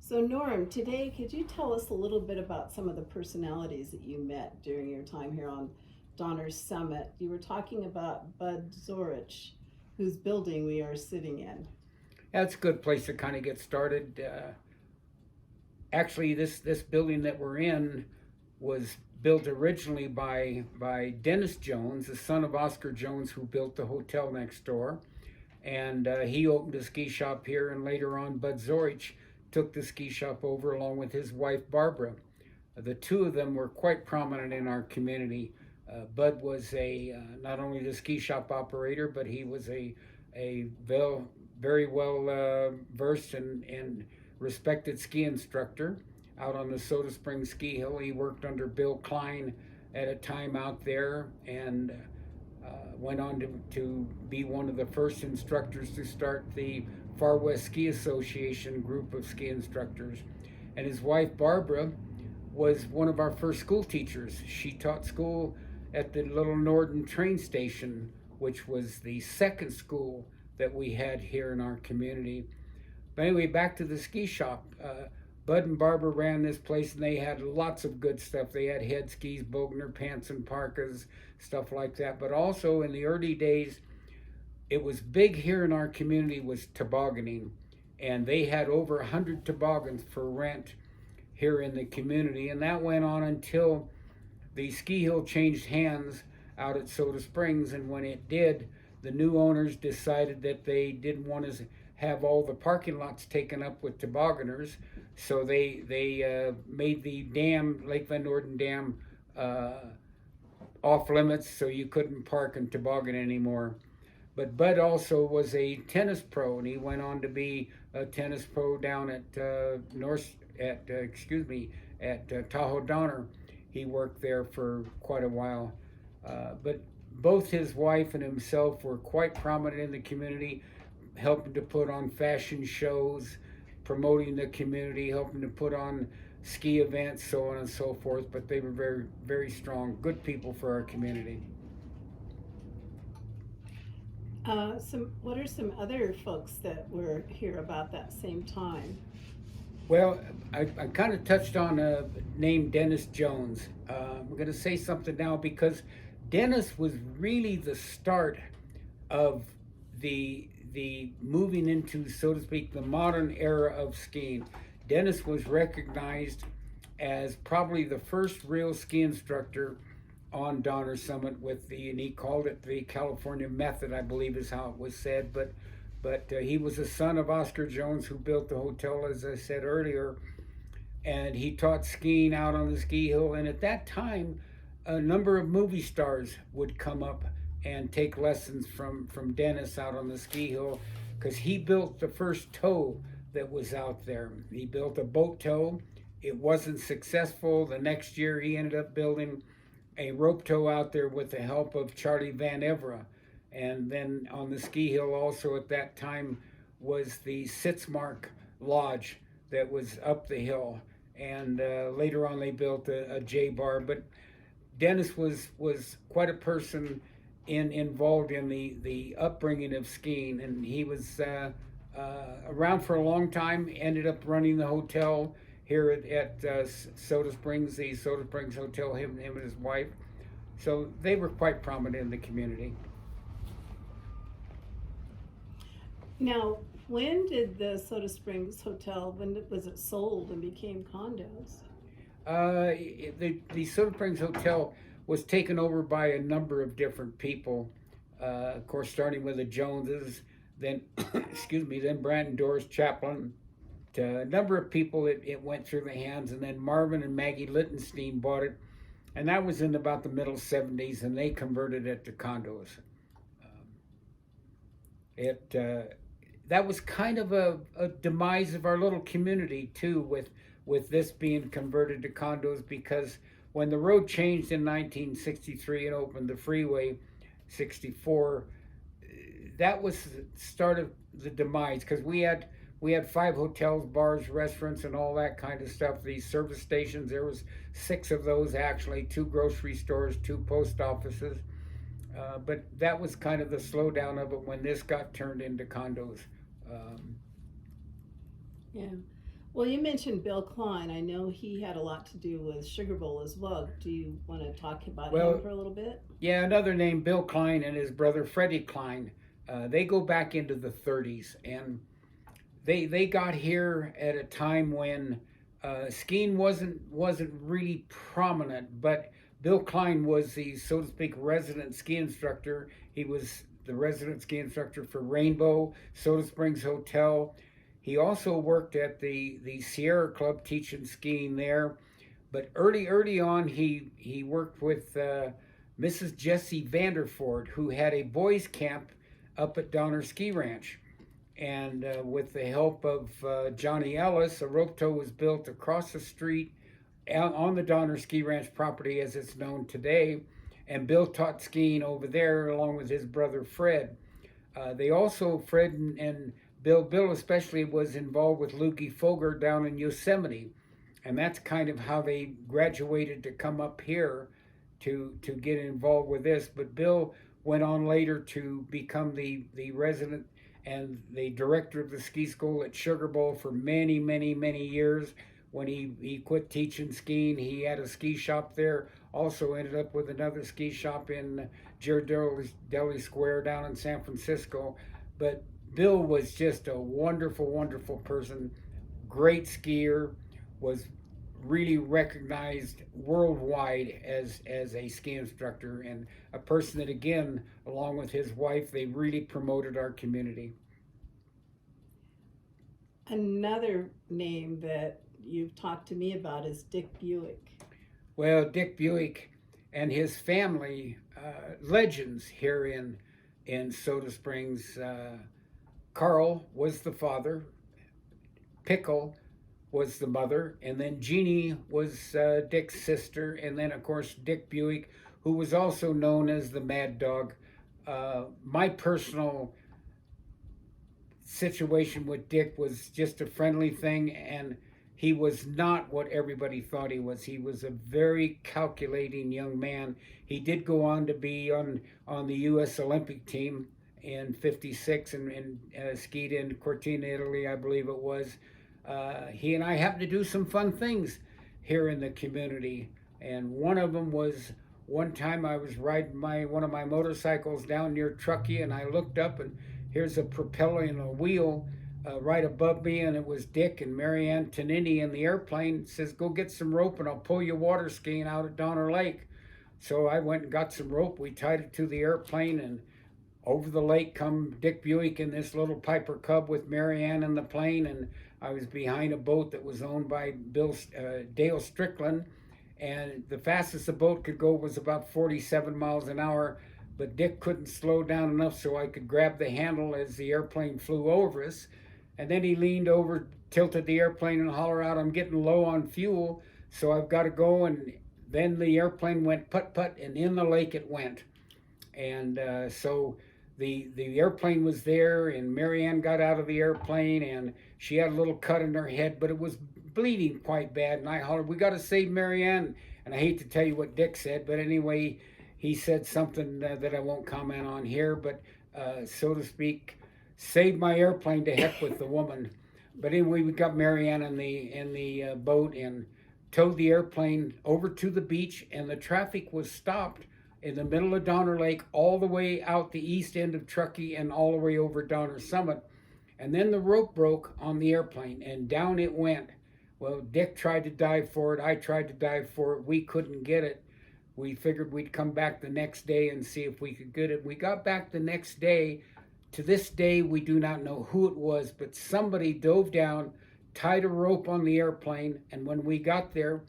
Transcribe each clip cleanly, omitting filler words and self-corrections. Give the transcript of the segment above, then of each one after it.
So, Norm, today, could you tell us a little bit about some of the personalities that you met during your time here on Donner's Summit? You were talking about Bud Zorich, whose building we are sitting in. That's a good place to kind of get started. Actually, this building that we're in was built originally by Dennis Jones, the son of Oscar Jones, who built the hotel next door, and he opened a ski shop here. And later on, Bud Zorich took the ski shop over along with his wife Barbara. The two of them were quite prominent in our community. Bud was a not only the ski shop operator, but he was a very well versed and respected ski instructor out on the Soda Springs ski hill. He worked under Bill Klein at a time out there, and went on to be one of the first instructors to start the Far West Ski Association group of ski instructors. And his wife Barbara was one of our first school teachers. She taught school at the Little Norden train station, which was the second school that we had here in our community. But anyway, back to the ski shop. Bud and Barbara ran this place, and they had lots of good stuff. They had head skis, Bogner pants and parkas, stuff like that. But also in the early days, it was big here in our community was tobogganing, and they had over 100 toboggans for rent here in the community, and that went on until the ski hill changed hands out at Soda Springs. And when it did, the new owners decided that they didn't want to have all the parking lots taken up with tobogganers, so they made the dam, Lake Van Norden Dam, off limits, so you couldn't park and toboggan anymore. But Bud also was a tennis pro, and he went on to be a tennis pro down at Tahoe Donner. He worked there for quite a while. But both his wife and himself were quite prominent in the community, helping to put on fashion shows, promoting the community, helping to put on ski events, so on and so forth. But they were very, very strong, good people for our community. What are some other folks that were here about that same time? Well, I kind of touched on a name, Dennis Jones. We're going to say something now because Dennis was really the start of the moving into, so to speak, the modern era of skiing. Dennis was recognized as probably the first real ski instructor on Donner Summit and he called it the California method, I believe is how it was said. But he was a son of Oscar Jones, who built the hotel, as I said earlier, and he taught skiing out on the ski hill. And at that time, a number of movie stars would come up and take lessons from Dennis out on the ski hill, because he built the first tow that was out there. He built a boat tow. It wasn't successful. The next year, he ended up building a rope tow out there with the help of Charlie Van Evera. And then on the ski hill also at that time was the Sitzmark Lodge that was up the hill. And later on they built a J-bar. But Dennis was quite a person involved in the upbringing of skiing. And he was around for a long time, ended up running the hotel here at Soda Springs, the Soda Springs Hotel, him and his wife. So they were quite prominent in the community. Now, when did the Soda Springs Hotel, was it sold and became condos? The Soda Springs Hotel was taken over by a number of different people. Of course, starting with the Joneses, then then Brandon Doris Chaplin. A number of people it went through the hands, and then Marvin and Maggie Littenstein bought it, and that was in about the middle 70s, and they converted it to condos. That was kind of a demise of our little community too, with this being converted to condos, because when the road changed in 1963 and opened the Freeway 64, that was the start of the demise, because we had 5 hotels, bars, restaurants, and all that kind of stuff. These service stations, there was 6 of those actually, 2 grocery stores, 2 post offices. But that was kind of the slowdown of it when this got turned into condos. Yeah. Well, you mentioned Bill Klein. I know he had a lot to do with Sugar Bowl as well. Do you want to talk about him Well, for a little bit? yeah, another name, Bill Klein and his brother Freddie Klein. They go back into the 30s, and they got here at a time when skiing wasn't really prominent, but Bill Klein was the, so to speak, resident ski instructor. He was the resident ski instructor for Rainbow, Soda Springs Hotel. He also worked at the Sierra Club teaching skiing there. But early on, he worked with Mrs. Jessie Vanderford, who had a boys' camp up at Donner Ski Ranch. And with the help of Johnny Ellis, a rope tow was built across the street on the Donner Ski Ranch property as it's known today. And Bill taught skiing over there along with his brother Fred. They also, Fred and Bill especially was involved with Lukey Foger down in Yosemite. And that's kind of how they graduated to come up here to get involved with this. But Bill went on later to become the resident and the director of the ski school at Sugar Bowl for many years. When he quit teaching skiing, he had a ski shop there. Also ended up with another ski shop in Ghirardelli Square down in San Francisco. But Bill was just a wonderful person, great skier, was really recognized worldwide as a ski instructor, and a person that, again, along with his wife, they really promoted our community. Another name that you've talked to me about is Dick Buek. Well, Dick Buek and his family, legends here in Soda Springs. Carl was the father, Pickle was the mother, and then Jeannie was Dick's sister, and then of course Dick Buek, who was also known as the Mad Dog. My personal situation with Dick was just a friendly thing, and he was not what everybody thought he was. He was a very calculating young man. He did go on to be on the U.S. Olympic team in '56 and skied in Cortina, Italy, I believe it was. He and I happened to do some fun things here in the community, and one of them was one time I was riding one of my motorcycles down near Truckee, and I looked up, and here's a propeller and a wheel right above me, and it was Dick and Marianne Tonini in the airplane. It says, "Go get some rope and I'll pull you water skiing out at Donner Lake." So I went and got some rope. We tied it to the airplane, and over the lake come Dick Buek in this little Piper Cub with Marianne in the plane, and I was behind a boat that was owned by Dale Strickland, and the fastest the boat could go was about 47 miles an hour, but Dick couldn't slow down enough so I could grab the handle as the airplane flew over us, and then he leaned over, tilted the airplane, and hollered out, "I'm getting low on fuel, so I've got to go," and then the airplane went putt-putt, and in the lake it went. And so the airplane was there, and Marianne got out of the airplane, and she had a little cut in her head, but it was bleeding quite bad, and I hollered, "We got to save Marianne." And I hate to tell you what Dick said, but anyway, he said something that I won't comment on here, but so to speak, saved my airplane. To heck with the woman. But anyway, we got Marianne in the boat and towed the airplane over to the beach, and the traffic was stopped in the middle of Donner Lake, all the way out the east end of Truckee and all the way over Donner Summit. And then the rope broke on the airplane, and down it went. Well, Dick tried to dive for it. I tried to dive for it. We couldn't get it. We figured we'd come back the next day and see if we could get it. We got back the next day. To this day, we do not know who it was, but somebody dove down, tied a rope on the airplane, and when we got there,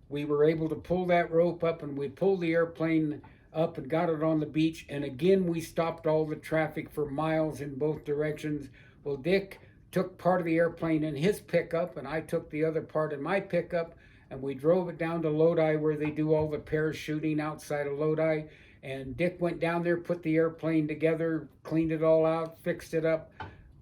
we were able to pull that rope up, and we pulled the airplane up and got it on the beach, and again we stopped all the traffic for miles in both directions. Well, Dick took part of the airplane in his pickup, and I took the other part in my pickup, and we drove it down to Lodi, where they do all the parachuting outside of Lodi. And Dick went down there, put the airplane together, cleaned it all out, fixed it up,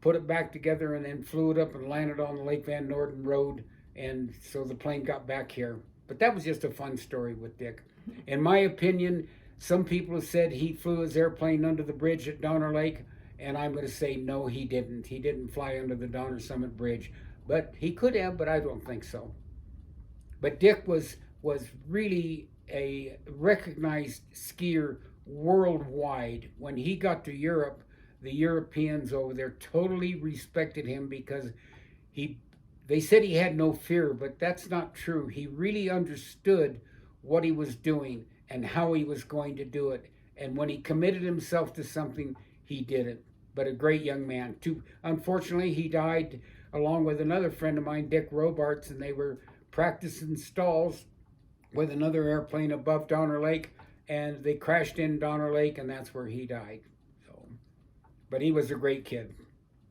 put it back together, and then flew it up and landed on the Lake Van Norden Road. And so the plane got back here. But that was just a fun story with Dick. In my opinion, some people have said he flew his airplane under the bridge at Donner Lake, and I'm going to say no, he didn't. He didn't fly under the Donner Summit Bridge. But he could have, but I don't think so. But Dick was really a recognized skier worldwide. When he got to Europe, the Europeans over there totally respected him because he they said he had no fear, but that's not true. He really understood what he was doing and how he was going to do it. And when he committed himself to something, he did it. But a great young man. Unfortunately, he died along with another friend of mine, Dick Robarts, and they were practicing stalls with another airplane above Donner Lake, and they crashed in Donner Lake, and that's where he died. So, but he was a great kid.